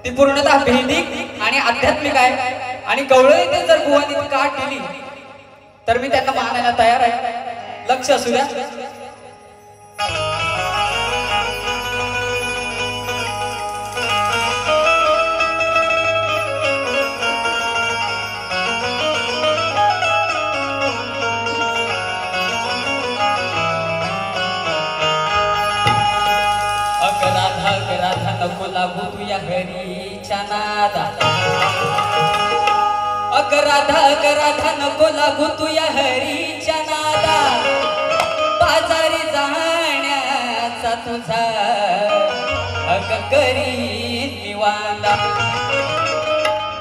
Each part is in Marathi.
ती पूर्णतः भेदिक आणि आध्यात्मिक आहे आणि गवळण येथे जर बुवानी ती काठ दिली तर मी त्यांना मानायला तयार आहे. लक्ष असू द्या. राधा नको लागू तुया हरीच्या नादा. अग राधा नको लागू तुया हरीच्या नादा. बाजारी जाण्याचा तुझा अग करीन मी वादा.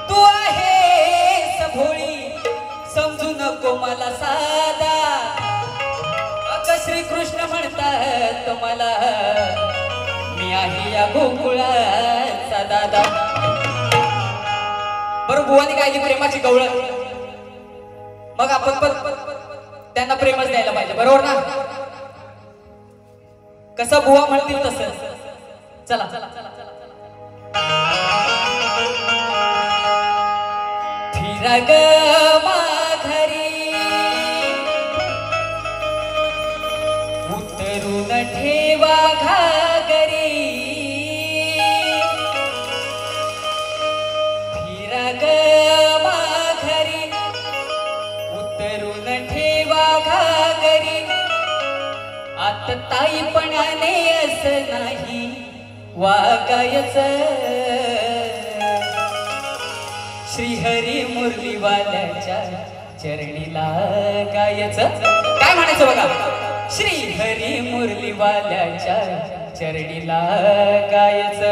तू आहेस भोळी समजू नको मला साधा. अग श्रीकृष्ण म्हणतात मला मी आहे या गोकुळाचा दादा. बरं बुवानी गायली प्रेमाची गवळण, मग आपण पण त्यांना प्रेमच द्यायला पाहिजे, बरोबर ना? कसं बुवा म्हणतील तसं. चला फिरा ग माघारी उतरून ठेवा घागरी. फिरा ग माघारी उतरून ठेवा घागरी. आता ताईपणाने असं नाही वागायचं. श्रीहरी मुरलीवाल्याच्या चरणी लागायचं. काय म्हणायचं बघा. श्रीहरी मुरलीवाल्याच्या चरणी लागायचं.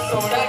सोडा